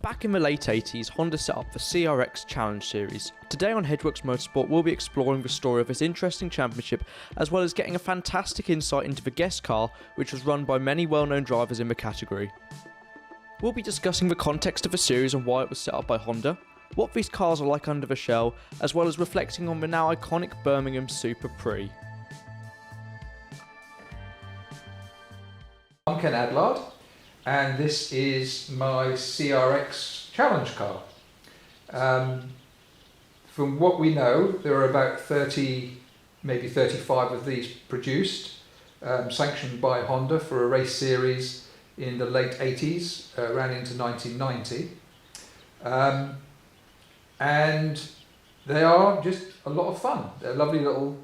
Back in the late 80s, Honda set up the CRX Challenge Series. Today on Headworks Motorsport, we'll be exploring the story of this interesting championship, as well as getting a fantastic insight into the guest car, which was run by many well-known drivers in the category. We'll be discussing the context of the series and why it was set up by Honda, what these cars are like under the shell, as well as reflecting on the now iconic Birmingham Super Prix. I'm Ken Adlard, and this is my CRX Challenge car. From what we know, there are about 30, maybe 35 of these produced, sanctioned by Honda for a race series in the late 80s, ran into 1990. And they are just a lot of fun. They're lovely little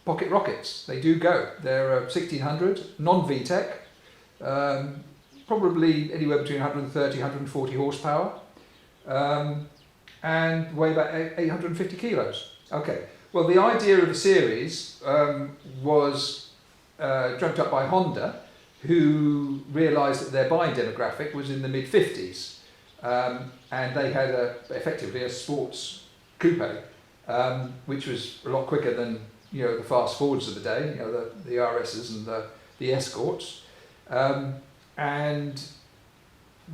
pocket rockets. They do go. They're 1600, non-VTEC, probably anywhere between 130, 140 horsepower, and weigh about 850 kilos. Okay, well, the idea of the series was dreamt up by Honda, who realised that their buying demographic was in the mid-50s, and they had effectively a sports coupe, which was a lot quicker than the fast Fords of the day, the RSs and the Escorts, and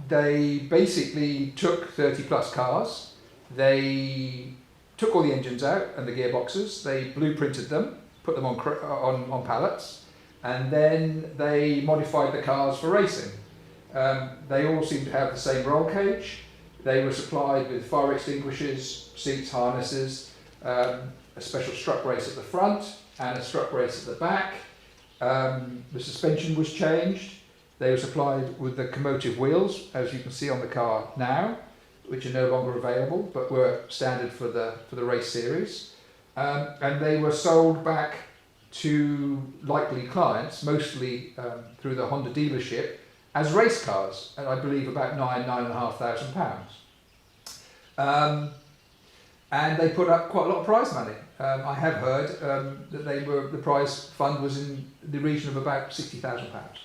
they basically took 30 plus cars. They took all the engines out and the gearboxes. They blueprinted them, put them on pallets, and then they modified the cars for racing. They all seemed to have the same roll cage. They were supplied with fire extinguishers, seats, harnesses, a special strut brace at the front and a strut brace at the back. The suspension was changed. They were supplied with the commotive wheels, as you can see on the car now, which are no longer available, but were standard for the race series. And they were sold back to likely clients, mostly through the Honda dealership, as race cars, and I believe about £9,500. And they put up quite a lot of prize money. I have heard that the prize fund was in the region of about £60,000,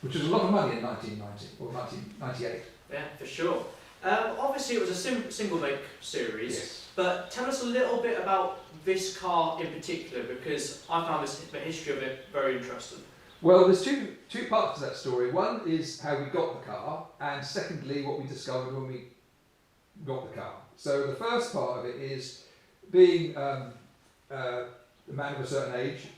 which was a lot of money in 1990 or 1998. Yeah, for sure. Obviously, it was a single make series, Yes. But tell us a little bit about this car in particular, because I found the history of it very interesting. Well, there's two parts to that story. One is how we got the car, and secondly, what we discovered when we got the car. So the first part of it is being a man of a certain age,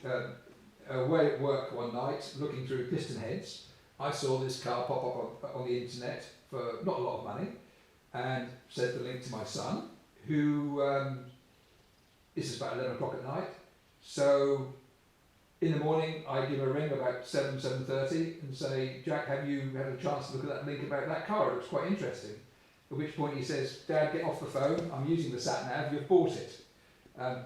away at work one night, looking through piston heads. I saw this car pop up on the internet for not a lot of money, and sent the link to my son, who this is about 11 o'clock at night. So in the morning, I give a ring about 7:30 and say, Jack, have you had a chance to look at that link about that car? It looks quite interesting. At which point he says, Dad, get off the phone. I'm using the sat-nav. You've bought it.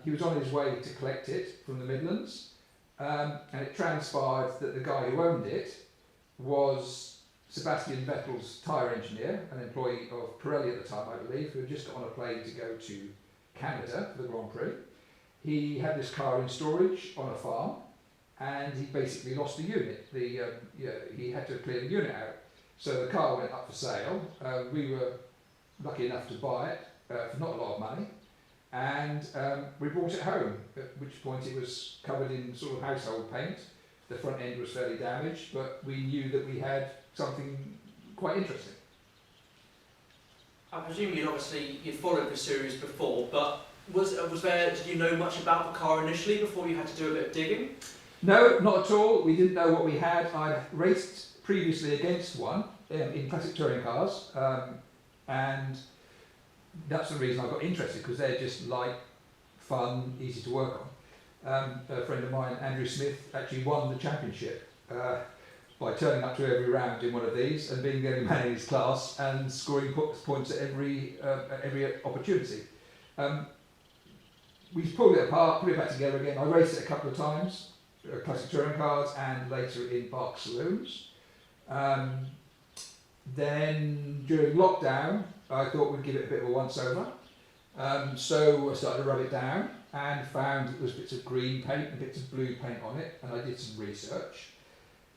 He was on his way to collect it from the Midlands. And it transpired that the guy who owned it was Sebastian Vettel's tyre engineer, an employee of Pirelli at the time, I believe, who had just got on a plane to go to Canada for the Grand Prix. He had this car in storage on a farm, and he basically lost the unit. He had to clear the unit out. So the car went up for sale. We were lucky enough to buy it for not a lot of money, and we brought it home, at which point it was covered in sort of household paint. The front end was fairly damaged, but we knew that we had something quite interesting. I presume you'd followed the series before, but did you know much about the car initially before you had to do a bit of digging? No, not at all. We didn't know what we had. I raced previously against one in classic touring cars, and that's the reason I got interested, because they're just light, fun, easy to work on. A friend of mine, Andrew Smith, actually won the championship by turning up to every round in one of these and being the only man in his class and scoring points at every opportunity. We pulled it apart, put it back together again. I raced it a couple of times, classic touring cars, and later in park saloons. Then during lockdown, I thought we'd give it a bit of a once-over. So I started to rub it down and found there was bits of green paint and bits of blue paint on it, and I did some research.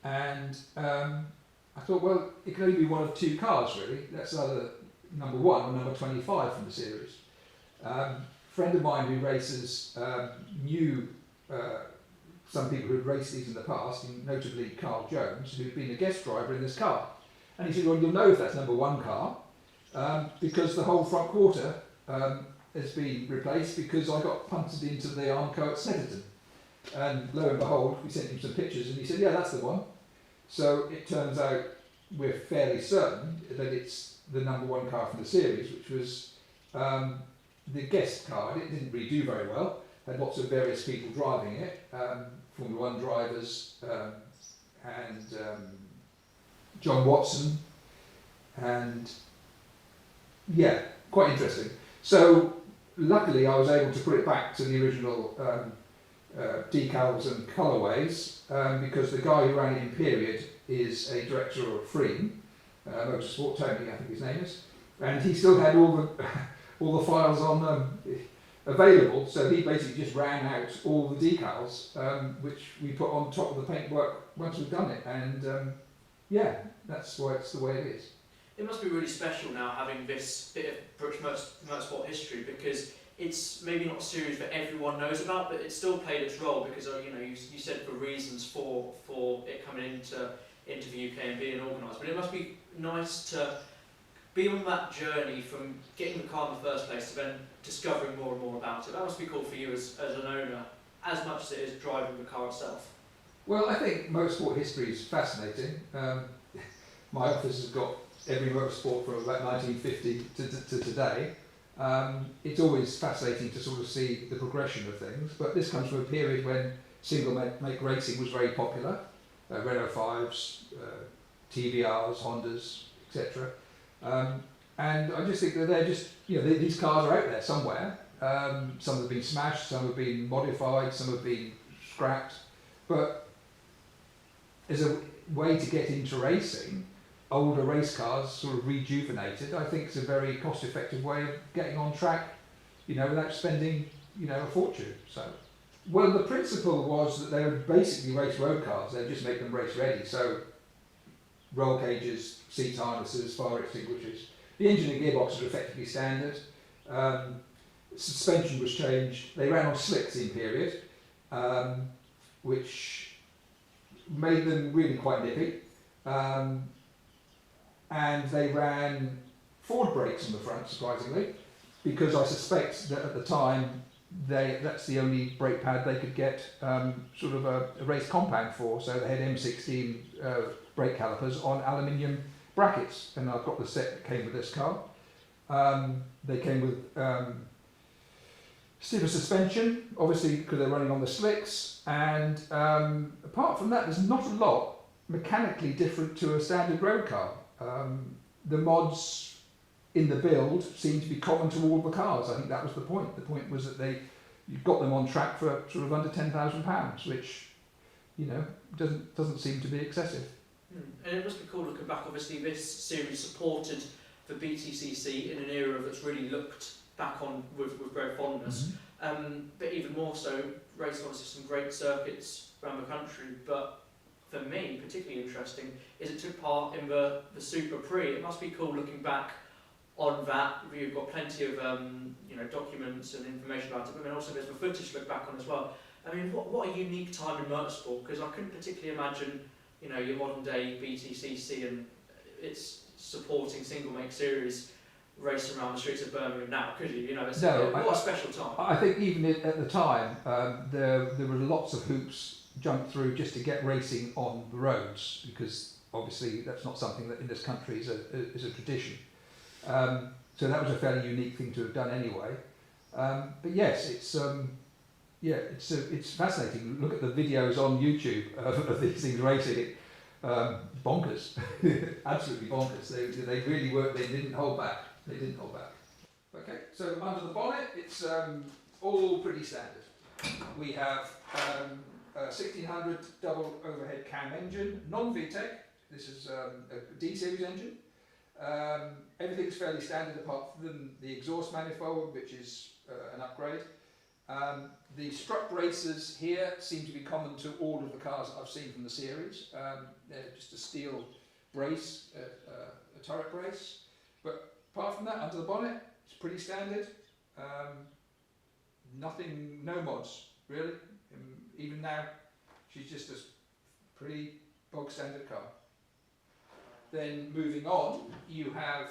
And I thought, well, it can only be one of two cars really. That's either number 1 or number 25 from the series. A friend of mine who races knew some people who had raced these in the past, notably Carl Jones, who'd been a guest driver in this car. And he said, well, you'll know if that's number 1 car, because the whole front quarter has been replaced because I got punted into the Armco at Snetterton. And lo and behold, we sent him some pictures and he said, yeah, that's the one. So it turns out we're fairly certain that it's the number 1 car from the series, which was the guest car. It didn't really do very well. Had lots of various people driving it, Formula 1 drivers, and John Watson, and yeah, quite interesting. So luckily I was able to put it back to the original decals and colourways, because the guy who ran it in period is a director of Freem, Motorsport, Tony I think his name is, and he still had all the files on available, so he basically just ran out all the decals, which we put on top of the paintwork once we've done it, and yeah, that's why it's the way it is. It must be really special now having this bit of British motorsport history, because it's maybe not a series that everyone knows about, but it still played its role because you said for reasons for it coming into the UK and being organised. But it must be nice to be on that journey from getting the car in the first place to then discovering more and more about it. That must be cool for you as an owner, as much as it is driving the car itself. Well, I think motorsport history is fascinating. My office has got every motorsport from about 1950 to today. It's always fascinating to sort of see the progression of things, but this comes from a period when single make racing was very popular. Renault 5s, TVRs, Hondas, etc. And I just think that they're just, these cars are out there somewhere. Some have been smashed, some have been modified, some have been scrapped. But as a way to get into racing, older race cars sort of rejuvenated, I think it's a very cost-effective way of getting on track, without spending, a fortune. So, well, the principle was that they would basically race road cars. They'd just make them race ready. So, roll cages, seat harnesses, fire extinguishers. The engine and gearbox are effectively standard. Suspension was changed. They ran on slicks in period, which made them really quite nippy. And they ran forward brakes on the front, surprisingly, because I suspect that at the time that's the only brake pad they could get sort of a race compound for. So they had M16 brake calipers on aluminium brackets, and I've got the set that came with this car. They came with stiffer suspension, obviously because they're running on the slicks, and apart from that, there's not a lot mechanically different to a standard road car. The mods in the build seem to be common to all the cars. I think that was the point. The point was that you got them on track for sort of under £10,000, which doesn't seem to be excessive. And it must be cool looking back. Obviously, this series supported the BTCC in an era that's really looked back on with great fondness. But even more so, raced obviously some great circuits around the country. But for me, particularly interesting, is it took part in the Super Prix. It must be cool looking back on that. You've got plenty of documents and information about it, but then also there's the footage to look back on as well. I mean, what a unique time in motorsport, because I couldn't particularly imagine your modern day BTCC and its supporting single make series racing around the streets of Birmingham now, could you? What a special time. I think even at the time, there were lots of hoops jumped through just to get racing on the roads, because obviously that's not something that in this country is a tradition. So that was a fairly unique thing to have done anyway. But yes, it's fascinating. Look at the videos on YouTube of these things racing. Bonkers, absolutely bonkers. They really worked. They didn't hold back. Okay, so under the bonnet, it's all pretty standard. We have a 1600 double overhead cam engine, non-VTEC. This is a D-series engine. Everything's fairly standard apart from the exhaust manifold, which is an upgrade. The strut braces here seem to be common to all of the cars that I've seen from the series. They're just a steel brace, a turret brace. But Apart from that, under the bonnet, it's pretty standard. Nothing, no mods, really. Even now, she's just a pretty bog standard car. Then moving on, you have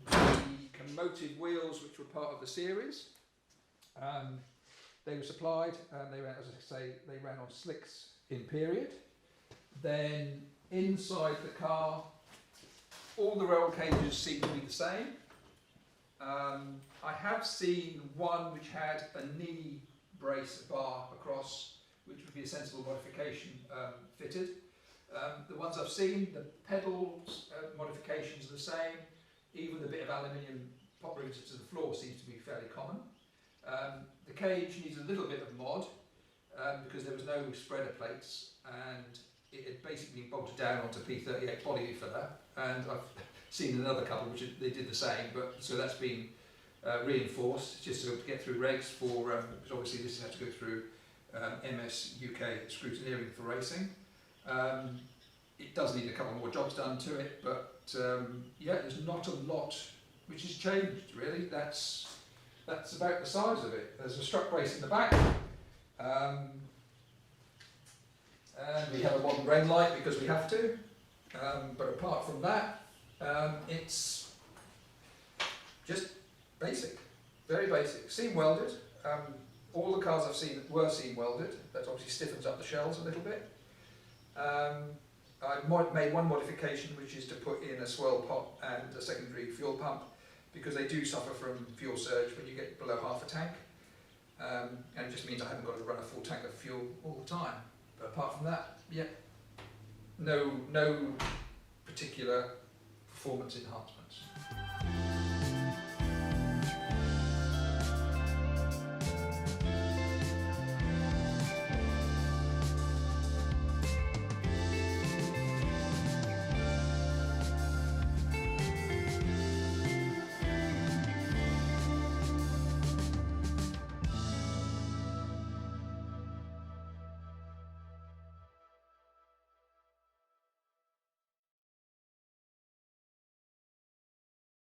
the commoted wheels, which were part of the series. They were supplied, they ran, as I say, they ran on slicks in period. Then inside the car, all the roll cages seem to be the same. I have seen one which had a knee brace bar across, which would be a sensible modification fitted. The ones I've seen, the pedals modifications are the same. Even the bit of aluminium pop rooted to the floor seems to be fairly common. The cage needs a little bit of mod because there was no spreader plates and it had basically been bolted down onto P38 body filler, and I've seen another couple which they did the same, but so that's been reinforced just to get through regs for, because obviously this has to go through MS UK scrutineering for racing. It does need a couple more jobs done to it, but yeah, there's not a lot which has changed really. That's about the size of it. There's a strut brace in the back, and we have a modern rain light because we have to. But apart from that, it's just basic, very basic. Seam welded. All the cars I've seen were seam welded. That obviously stiffens up the shells a little bit. I made one modification, which is to put in a swirl pot and a secondary fuel pump, because they do suffer from fuel surge when you get below half a tank. And it just means I haven't got to run a full tank of fuel all the time. But apart from that, yeah, no particular performance enhancements.